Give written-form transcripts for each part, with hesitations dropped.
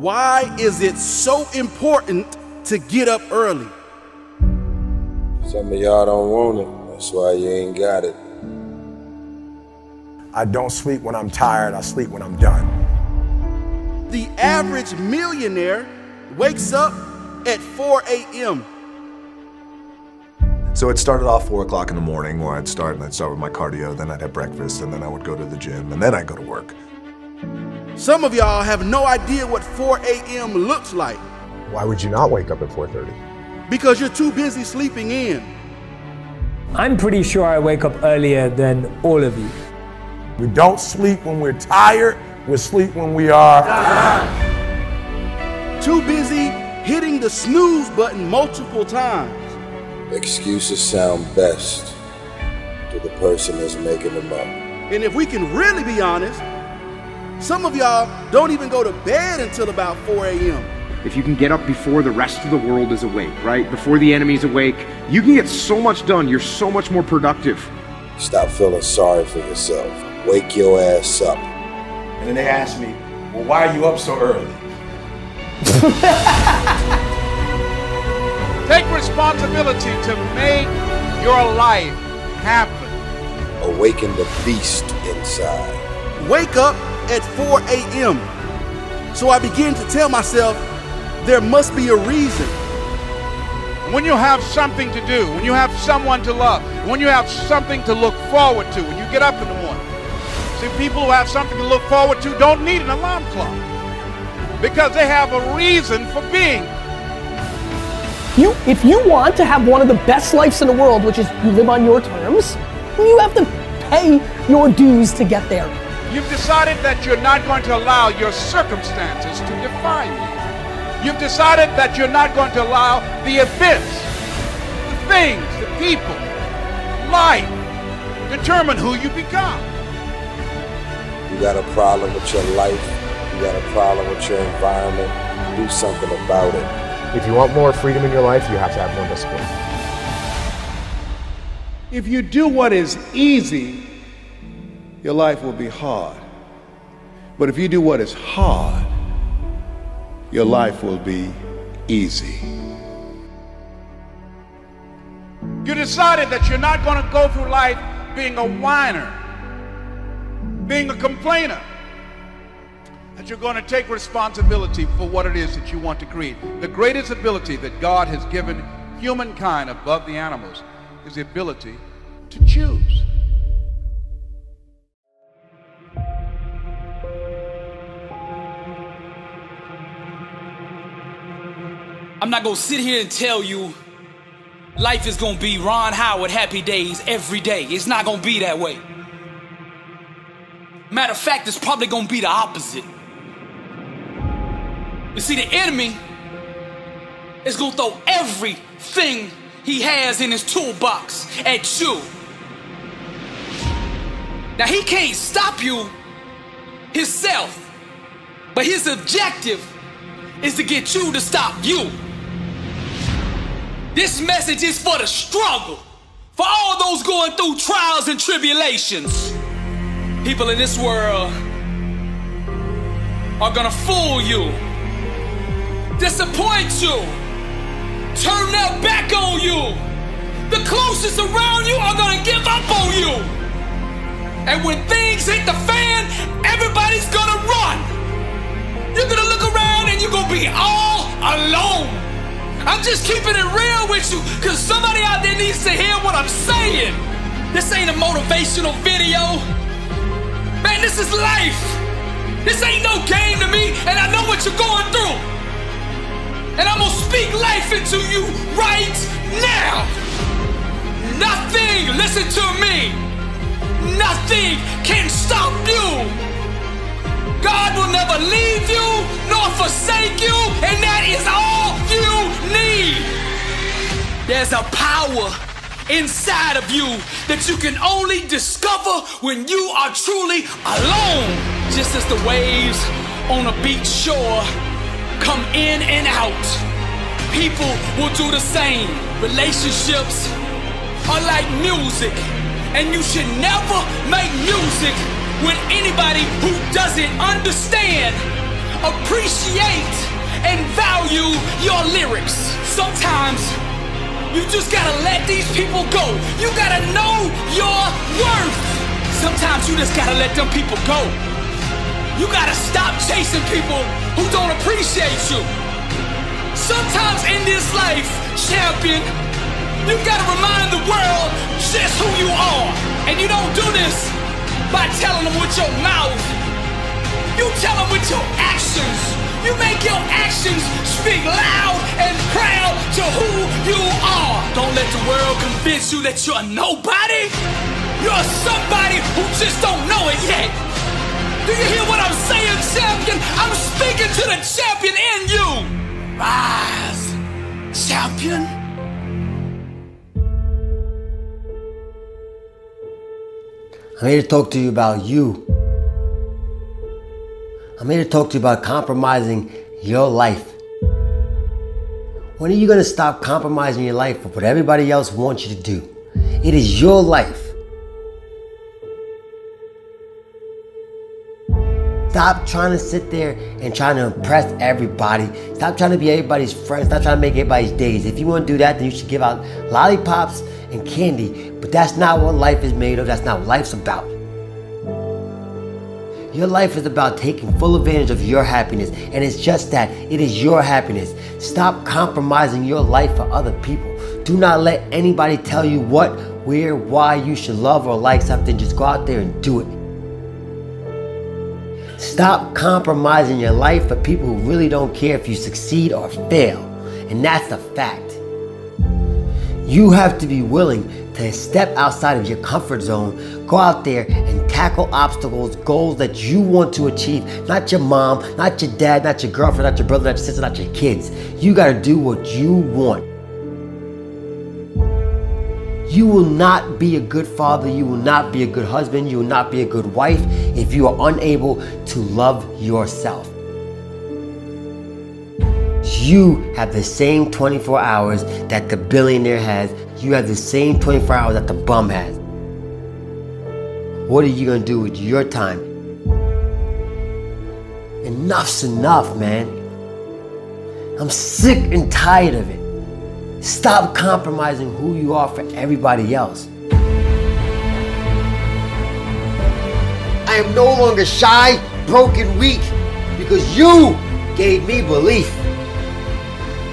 Why is it so important to get up early? Some of y'all don't want it. That's why you ain't got it. I don't sleep when I'm tired. I sleep when I'm done. The average millionaire wakes up at 4 a.m. So it started off 4 o'clock in the morning where I'd start with my cardio, then I'd have breakfast, and then I would go to the gym, and then I'd go to work. Some of y'all have no idea what 4 a.m. looks like. Why would you not wake up at 4:30? Because you're too busy sleeping in. I'm pretty sure I wake up earlier than all of you. We don't sleep when we're tired. We sleep when we are too busy hitting the snooze button multiple times. Excuses sound best to the person that's making them up. And if we can really be honest, some of y'all don't even go to bed until about 4 a.m. If you can get up before the rest of the world is awake, right? Before the enemy's awake, you can get so much done. You're so much more productive. Stop feeling sorry for yourself. Wake your ass up. And then they ask me, well, why are you up so early? Take responsibility to make your life happen. Awaken the beast inside. Wake up at 4 a.m. So I begin to tell myself, there must be a reason. When you have something to do, when you have someone to love, when you have something to look forward to, when you get up in the morning. See, people who have something to look forward to don't need an alarm clock because they have a reason for being. If you want to have one of the best lives in the world, which is you live on your terms, you have to pay your dues to get there. You've decided that you're not going to allow your circumstances to define you. You've decided that you're not going to allow the events, the things, the people, life, determine who you become. You got a problem with your life, you got a problem with your environment, do something about it. If you want more freedom in your life, you have to have more discipline. If you do what is easy, your life will be hard. But if you do what is hard, your life will be easy. You decided that you're not going to go through life being a whiner, being a complainer, that you're going to take responsibility for what it is that you want to create. The greatest ability that God has given humankind above the animals is the ability to choose. I'm not gonna sit here and tell you life is gonna be Ron Howard happy days every day. It's not gonna be that way. Matter of fact, it's probably gonna be the opposite. You see, the enemy is gonna throw everything he has in his toolbox at you. Now, he can't stop you himself, but his objective is to get you to stop you. This message is for the struggle, for all those going through trials and tribulations. People in this world are gonna fool you, disappoint you, turn their back on you. The closest around you are gonna give up on you. And when things hit the fan, everybody's gonna run. You're gonna look around and you're gonna be all alone. I'm just keeping it real with you because somebody out there needs to hear what I'm saying. This ain't a motivational video. Man, this is life. This ain't no game to me, and I know what you're going through. And I'm gonna speak life into you right now. Nothing, listen to me, nothing can stop you. God will never leave you nor forsake you, and that is all you need. There's a power inside of you that you can only discover when you are truly alone. Just as the waves on a beach shore come in and out, people will do the same. Relationships are like music, and you should never make music with anybody who doesn't understand appreciate and value your lyrics. Sometimes you just gotta let these people go. You gotta know your worth. Sometimes you just gotta let them people go. You gotta stop chasing people who don't appreciate you. Sometimes in this life, champion, you gotta remind the world just who you are. And you don't do this by telling them with your mouth. You tell them with your actions. You make your actions speak loud and proud to who you are. Don't let the world convince you that you're nobody. You're somebody who just don't know it yet. Do you hear what I'm saying, champion? I'm speaking to the champion in you. Rise, champion. I'm here to talk to you about you. I'm here to talk to you about compromising your life. When are you going to stop compromising your life for what everybody else wants you to do? It is your life. Stop trying to sit there and trying to impress everybody. Stop trying to be everybody's friend. Stop trying to make everybody's days. If you want to do that, then you should give out lollipops and candy. But that's not what life is made of. That's not what life's about. Your life is about taking full advantage of your happiness. And it's just that. It is your happiness. Stop compromising your life for other people. Do not let anybody tell you what, where, why you should love or like something. Just go out there and do it. Stop compromising your life for people who really don't care if you succeed or fail. And that's a fact. You have to be willing to step outside of your comfort zone, go out there and tackle obstacles, goals that you want to achieve. Not your mom, not your dad, not your girlfriend, not your brother, not your sister, not your kids. You gotta do what you want. You will not be a good father, you will not be a good husband, you will not be a good wife if you are unable to love yourself. You have the same 24 hours that the billionaire has. You have the same 24 hours that the bum has. What are you gonna do with your time? Enough's enough, man. I'm sick and tired of it. Stop compromising who you are for everybody else. I am no longer shy, broken, weak, because you gave me belief.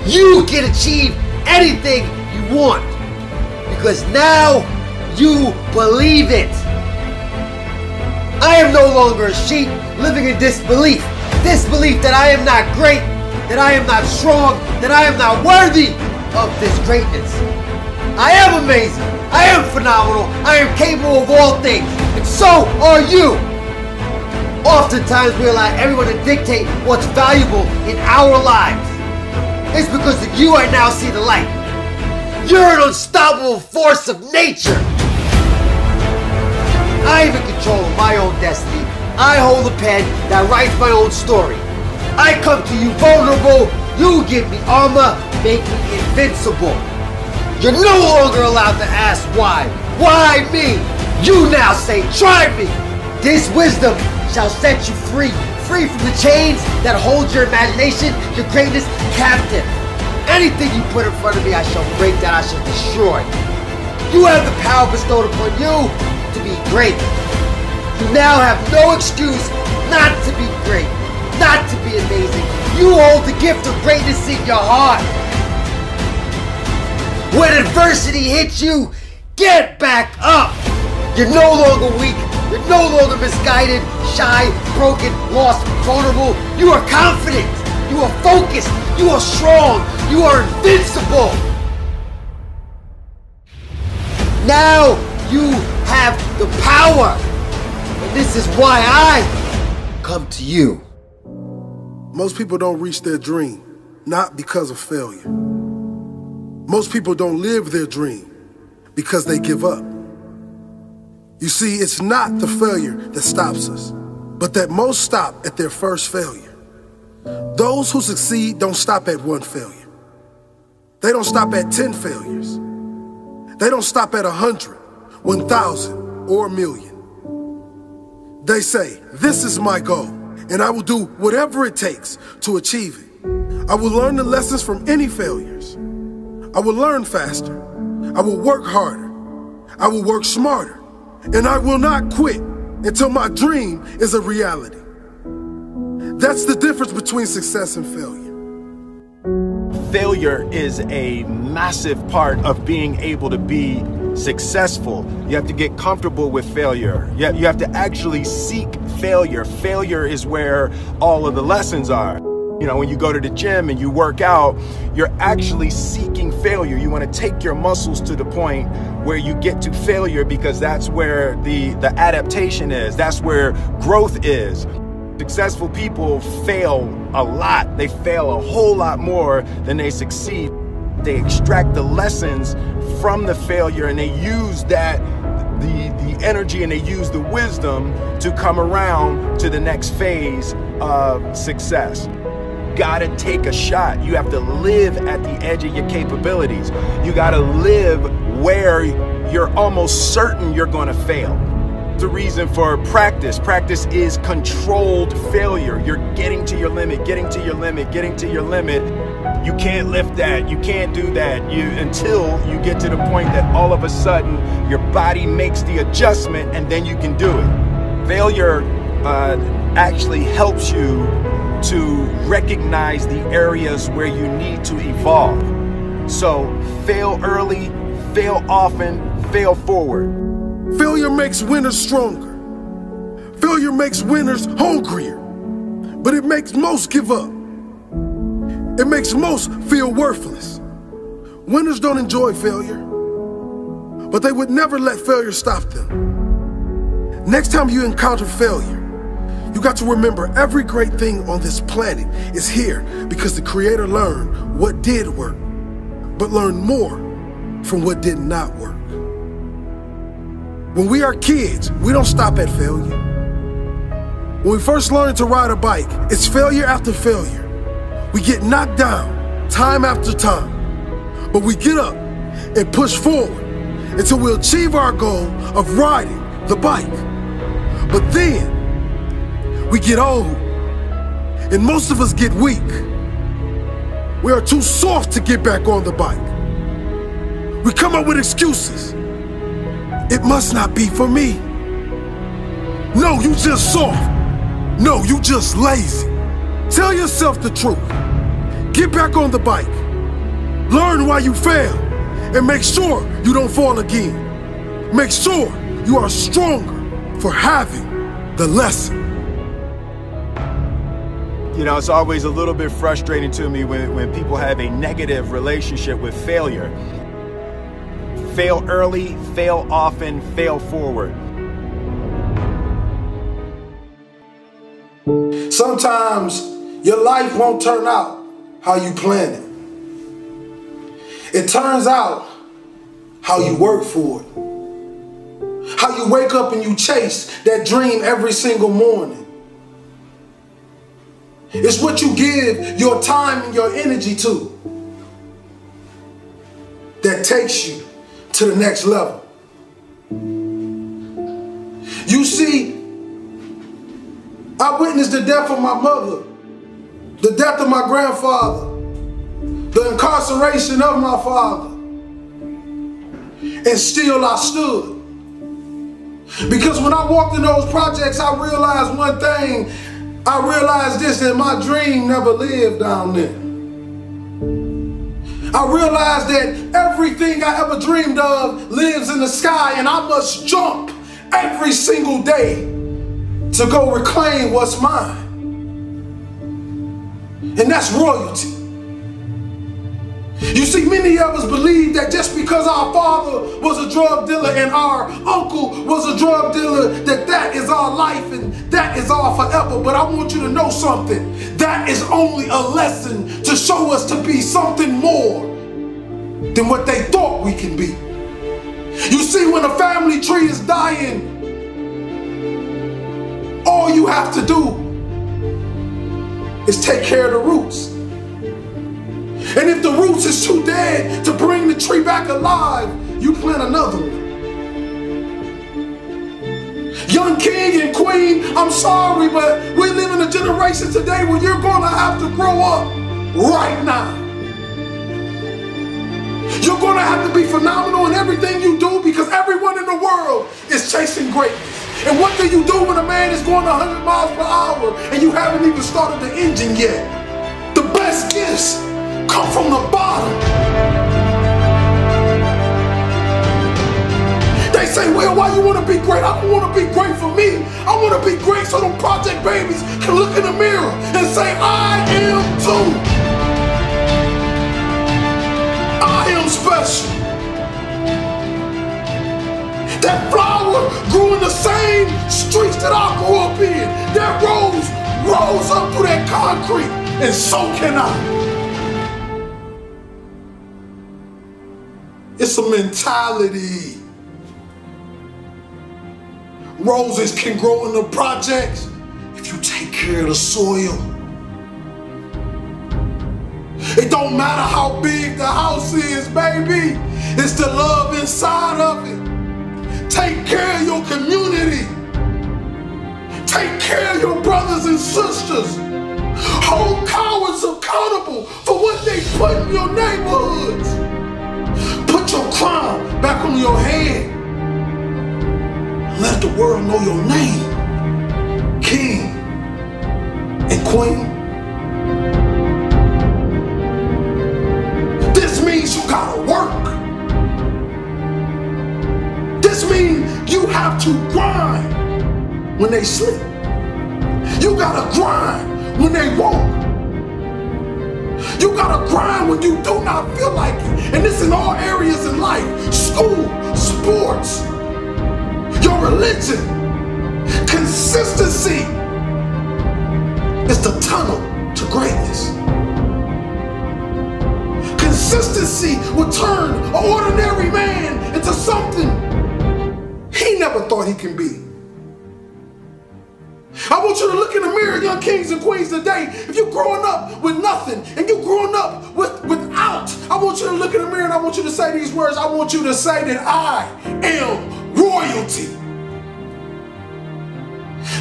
You can achieve anything you want, because now you believe it. I am no longer a sheep living in disbelief. Disbelief that I am not great, that I am not strong, that I am not worthy of this greatness. I am amazing. I am phenomenal. I am capable of all things. And so are you. Oftentimes we allow everyone to dictate what's valuable in our lives. It's because of you I now see the light. You're an unstoppable force of nature. I am in control of my own destiny. I hold the pen that writes my own story. I come to you vulnerable. You give me armor, make me invincible. You're no longer allowed to ask why. Why me? You now say, try me. This wisdom shall set you free. Free from the chains that hold your imagination, your greatness captive. Anything you put in front of me, I shall break, that I shall destroy. You have the power bestowed upon you to be great. You now have no excuse not to be great, not to be amazing. You hold the gift of greatness in your heart. When adversity hits you, get back up. You're no longer weak. You're no longer misguided, shy, broken, lost, vulnerable. You are confident. You are focused. You are strong. You are invincible. Now you have the power. And this is why I come to you. Most people don't reach their dream, not because of failure. Most people don't live their dream because they give up. You see, it's not the failure that stops us, but that most stop at their first failure. Those who succeed don't stop at one failure. They don't stop at 10 failures. They don't stop at 100, 1,000, or 1,000,000. They say, this is my goal, and and I will do whatever it takes to achieve it. I will learn the lessons from any failures. I will learn faster. I will work harder. I will work smarter. And I will not quit until my dream is a reality. That's the difference between success and failure. Failure is a massive part of being able to be successful. You have to get comfortable with failure. You have to actually seek failure. Failure is where all of the lessons are. You know, when you go to the gym and you work out, you're actually seeking failure. You want to take your muscles to the point where you get to failure, because that's where the adaptation is. That's where growth is. Successful people fail a lot. They fail a whole lot more than they succeed. They extract the lessons from the failure, and they use that, the energy, and they use the wisdom to come around to the next phase of success. Gotta take a shot. You have to live at the edge of your capabilities. You gotta live where you're almost certain you're gonna fail. The reason for practice. Practice is controlled failure. You're getting to your limit, getting to your limit, getting to your limit. You can't lift that, you can't do that, until you get to the point that all of a sudden your body makes the adjustment, and then you can do it. Failure actually helps you to recognize the areas where you need to evolve. So fail early, fail often, fail forward. Failure makes winners stronger. Failure makes winners hungrier. But it makes most give up. It makes most feel worthless. Winners don't enjoy failure, but they would never let failure stop them. Next time you encounter failure, you got to remember every great thing on this planet is here because the Creator learned what did work, but learned more from what did not work. When we are kids, we don't stop at failure. When we first learn to ride a bike, it's failure after failure. We get knocked down time after time, but we get up and push forward until we achieve our goal of riding the bike. But then we get old, and most of us get weak. We are too soft to get back on the bike. We come up with excuses. It must not be for me. No, you just soft. No, you just lazy. Tell yourself the truth. Get back on the bike. Learn why you failed, and make sure you don't fall again. Make sure you are stronger for having the lesson. You know, it's always a little bit frustrating to me when people have a negative relationship with failure. Fail early, fail often, fail forward. Sometimes your life won't turn out how you planned it. It turns out how you work for it. How you wake up and you chase that dream every single morning. It's what you give your time and your energy to that takes you to the next level. You see, I witnessed the death of my mother, the death of my grandfather, the incarceration of my father, and still I stood. Because when I walked in those projects, I realized one thing. I realized this, that my dream never lived down there. I realized that everything I ever dreamed of lives in the sky, and I must jump every single day to go reclaim what's mine. And that's royalty. You see, many of us believe that just because our father was a drug dealer and our uncle was a drug dealer, that is our life and that is all forever. But I want you to know something. That is only a lesson to show us to be something more than what they thought we can be. You see, when a family tree is dying, all you have to do is take care of the roots. And if the roots is too dead to bring the tree back alive, you plant another one. Young king and queen, I'm sorry, but we live in a generation today where you're going to have to grow up right now. You're going to have to be phenomenal in everything you do because everyone in the world is chasing greatness. And what do you do when a man is going 100 miles per hour and you haven't even started the engine yet? The best gifts come from the bottom. They say, well, why you want to be great? I don't want to be great for me. I want to be great so them project babies can look in the mirror and say, I am too. I am special. That flower grew in the same streets that I grew up in. That rose rose up through that concrete, and so can I. It's a mentality. Roses can grow in the projects if you take care of the soil. It don't matter how big the house is, baby. It's the love inside of it. Take care of your community. Take care of your brothers and sisters. Hold cowards accountable for what they put in your neighborhoods. Put your crown back on your head. Let the world know your name. King and queen. This means you gotta work. This means you have to grind when they sleep. You gotta grind when they won't. You gotta grind when you do not feel like it. And this in all areas in life. School, sports, your religion. Consistency is the tunnel to greatness. Consistency will turn an ordinary man into something he never thought he can be. I want you to look in the mirror, young kings and queens, today. If you're growing up with nothing and you're growing up without, I want you to look in the mirror and I want you to say these words. I want you to say that I am royalty.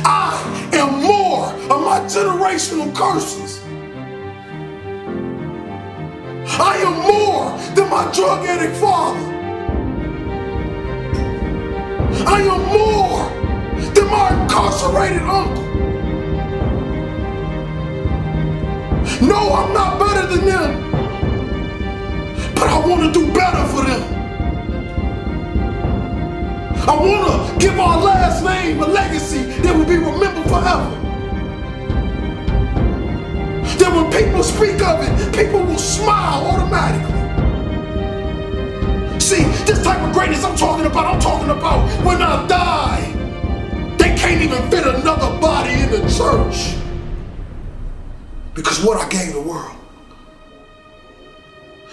I am more of my generational curses. I am more than my drug addict father. I am more than my incarcerated uncle. No, I'm not better than them, but I want to do better for them. I want to give our last name a legacy that will be remembered forever. That when people speak of it, people will smile automatically. See, this type of greatness I'm talking about when I die, they can't even fit another body in the church because what I gave the world.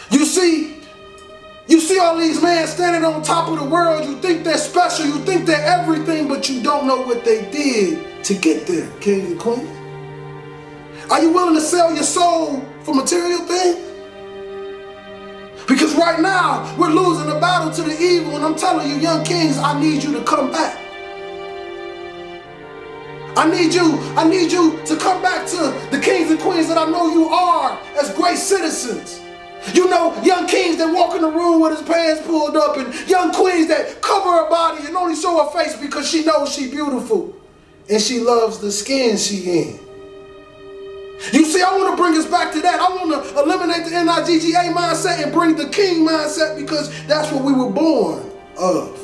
You see all these men standing on top of the world. You think they're special, you think they're everything, but you don't know what they did to get there, kings and queens. Are you willing to sell your soul for material things? Because right now, we're losing the battle to the evil, and I'm telling you, young kings, I need you to come back. I need you to come back to the kings and queens that I know you are as great citizens. You know, young kings that walk in the room with his pants pulled up, and young queens that cover her body and only show her face because she knows she's beautiful and she loves the skin she in. You see, I want to bring us back to that. I want to eliminate the N-I-G-G-A mindset and bring the king mindset because that's what we were born of.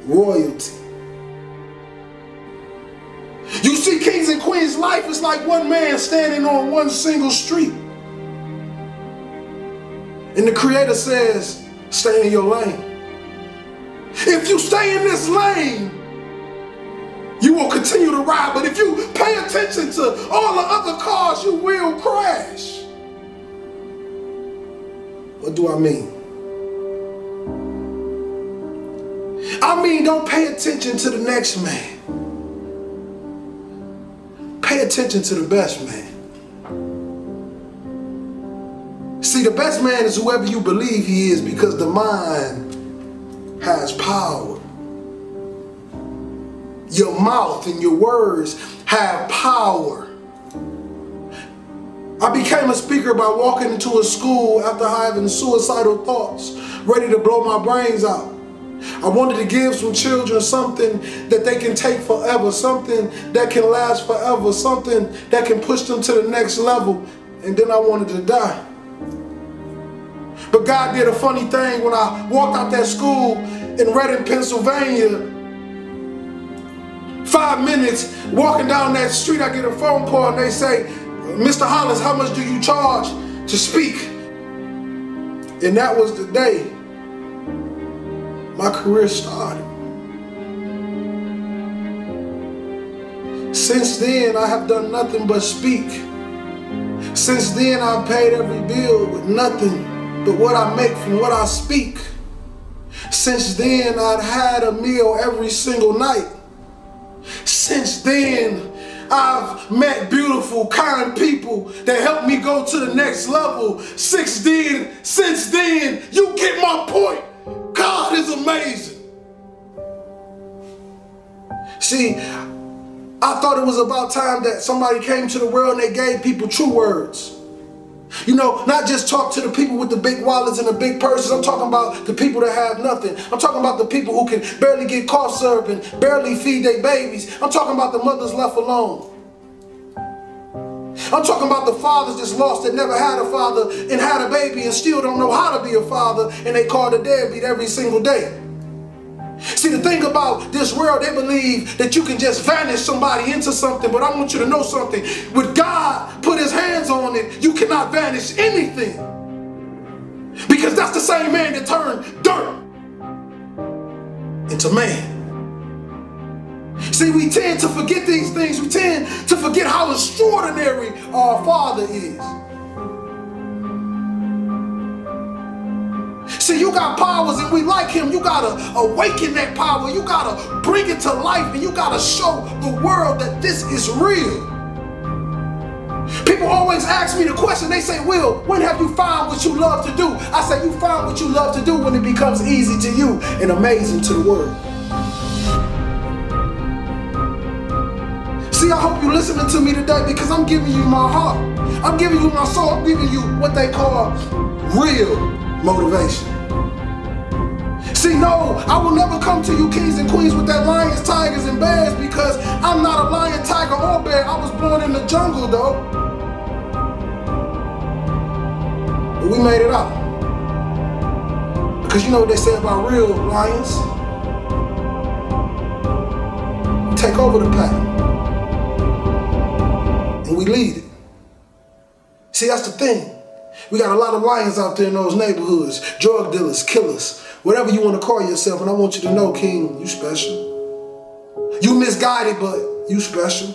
Royalty. You see, kings and queens, life is like one man standing on one single street. And the Creator says, stay in your lane. If you stay in this lane, you will continue to ride, but if you pay attention to all the other cars, you will crash. What do I mean? I mean, don't pay attention to the next man. Pay attention to the best man. See, the best man is whoever you believe he is because the mind has power. Your mouth and your words have power. I became a speaker by walking into a school after having suicidal thoughts, ready to blow my brains out. I wanted to give some children something that they can take forever, something that can last forever, something that can push them to the next level, and then I wanted to die. But God did a funny thing when I walked out that school in Reading, Pennsylvania. 5 minutes walking down that street, I get a phone call and they say, Mr. Hollis, how much do you charge to speak? And that was the day my career started. Since then, I have done nothing but speak. Since then, I've paid every bill with nothing but what I make from what I speak. Since then, I've had a meal every single night. Since then, I've met beautiful, kind people that helped me go to the next level. Since then, you get my point. God is amazing. See, I thought it was about time that somebody came to the world and they gave people true words. You know, not just talk to the people with the big wallets and the big purses. I'm talking about the people that have nothing. I'm talking about the people who can barely get cough syrup and barely feed their babies. I'm talking about the mothers left alone. I'm talking about the fathers that's lost that never had a father and had a baby and still don't know how to be a father, and they call the deadbeat every single day. See, the thing about this world, they believe that you can just vanish somebody into something, but I want you to know something. When God put his hands on it, you cannot vanish anything. Because that's the same man that turned dirt into man. See, we tend to forget these things. We tend to forget how extraordinary our Father is. See, you got powers and we like him. You got to awaken that power. You got to bring it to life, and you got to show the world that this is real. People always ask me the question. They say, Will, when have you found what you love to do? I say, you find what you love to do when it becomes easy to you and amazing to the world. See, I hope you're listening to me today because I'm giving you my heart. I'm giving you my soul. I'm giving you what they call real motivation. See, no, I will never come to you kings and queens with that lions, tigers, and bears, because I'm not a lion, tiger, or bear. I was born in the jungle, though. But we made it out. Because you know what they say about real lions? We take over the pack. And we lead it. See, that's the thing. We got a lot of lions out there in those neighborhoods. Drug dealers, killers, whatever you want to call yourself. And I want you to know, King, you special. You misguided, but you special.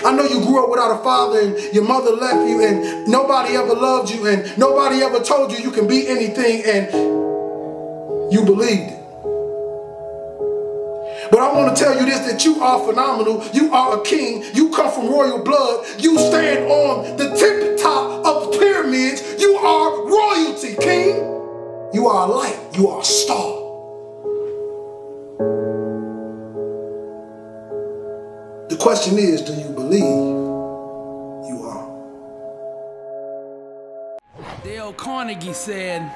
I know you grew up without a father and your mother left you and nobody ever loved you and nobody ever told you you can be anything, and you believed it. But I want to tell you this, that you are phenomenal. You are a king. You come from royal blood. You stand on the tip top of the pyramids. You are royalty, king. You are a light. You are a star. The question is, do you believe you are? Dale Carnegie said,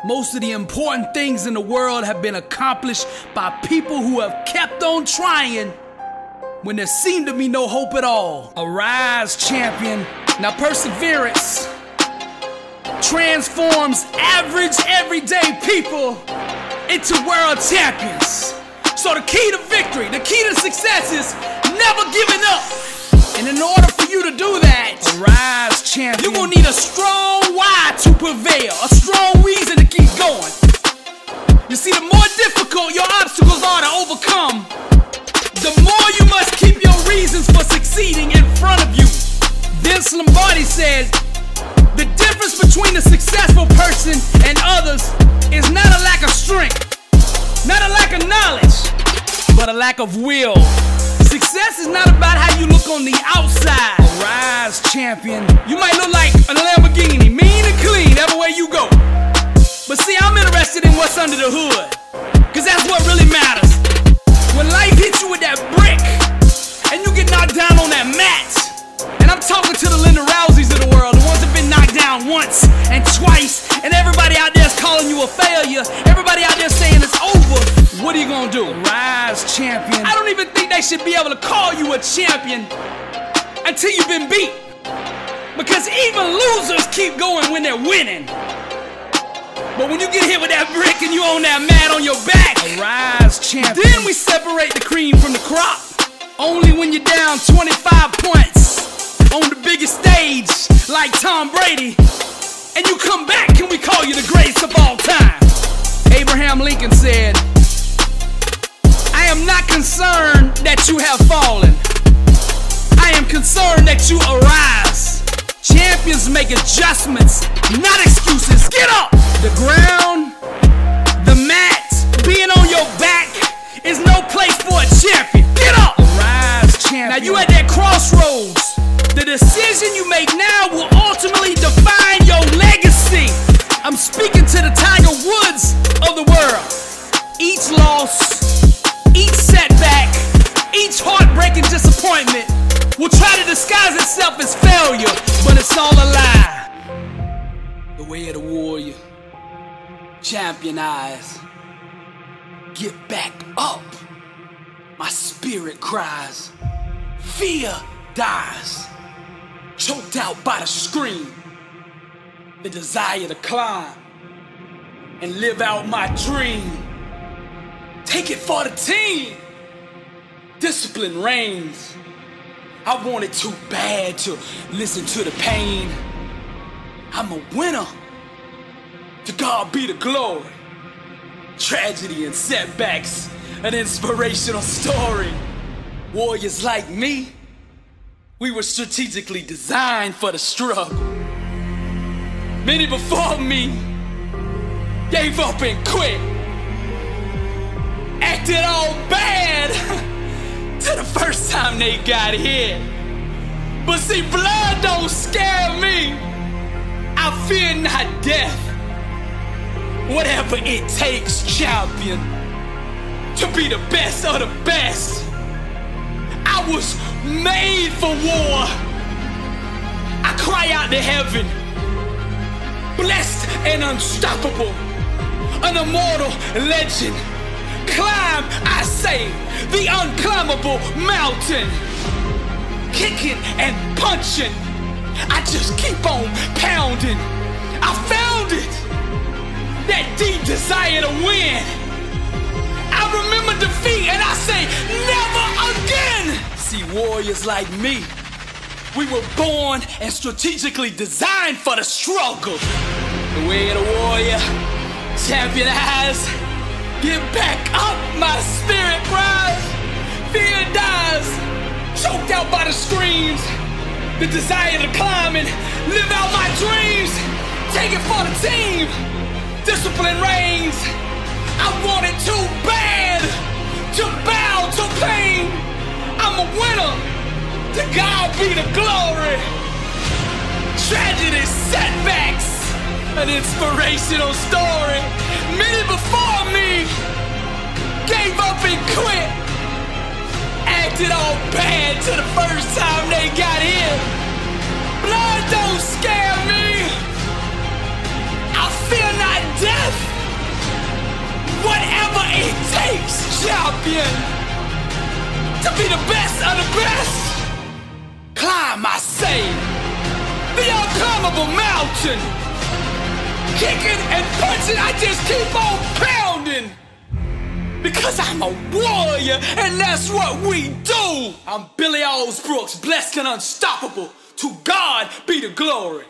most of the important things in the world have been accomplished by people who have kept on trying when there seemed to be no hope at all. Arise, champion. Now perseverance transforms average, everyday people into world champions. So the key to victory, the key to success is never giving up. And in order for you to do that, arise, champion, you're gonna need a strong why to prevail, a strong reason to keep going. You see, the more difficult your obstacles are to overcome, the more you must keep your reasons for succeeding in front of you. Vince Lombardi said, the difference between a successful person and others is not a lack of strength, not a lack of knowledge, but a lack of will. Success is not about how you look on the outside. Arise, champion. You might look like a Lamborghini, mean and clean everywhere you go. But see, I'm interested in what's under the hood. Cause that's what really matters. When life hits you with that brick and you get knocked down on that mat, and I'm talking to the Linda Rouseys of the world, the ones that been knocked down once and twice, and everybody out there is calling you a failure, everybody out there saying it's over, what are you gonna do? Rise, champion. I don't even think they should be able to call you a champion until you've been beat. Because even losers keep going when they're winning. But when you get hit with that brick and you on that mat on your back, rise, champion. Then we separate the cream from the crop. Only when you're down 25 points on the biggest stage like Tom Brady, and you come back and we call you the greatest of all time. Abraham Lincoln said, I am not concerned that you have fallen. I am concerned that you arise. Champions make adjustments, not excuses. Get up! The ground, the mat, being on your back is no place for a champion. Get up! Arise, champion. Now you at that crossroads. The decision you make now will ultimately define your legacy. I'm speaking to the Tiger Woods of the world. Each loss, each setback, each heartbreaking disappointment will try to disguise itself as failure, but it's all a lie. The way of the warrior, champion eyes. Get back up, my spirit cries. Fear dies, choked out by the scream. The desire to climb and live out my dream. Take it for the team. Discipline reigns. I wanted too bad to listen to the pain. I'm a winner. To God be the glory. Tragedy and setbacks, an inspirational story. Warriors like me, we were strategically designed for the struggle. Many before me gave up and quit. Acted all bad to the first time they got hit. But see, blood don't scare me. I fear not death. Whatever it takes, champion, to be the best of the best. I was made for war. I cry out to heaven, blessed and unstoppable, an immortal legend. Climb, I say, the unclimbable mountain. Kicking and punching, I just keep on pounding. I found it, that deep desire to win. I remember defeat and I say, never again. See, warriors like me, we were born and strategically designed for the struggle. The way of the warrior, champion eyes. Get back up, my spirit rise. Fear dies, choked out by the screams. The desire to climb and live out my dreams. Take it for the team. Discipline reigns. I want it too bad to bow to pain. I'm a winner. To God be the glory. Tragedy, setbacks, an inspirational story. Many before me gave up and quit. Acted all bad to the first time they got hit. Blood don't scare me. I fear not death. Whatever it takes, champion, to be the best of the best. Climb, I say, the unclimbable mountain. Kicking and punching, I just keep on pounding. Because I'm a warrior, and that's what we do. I'm Billy Alsbrooks, blessed and unstoppable. To God be the glory.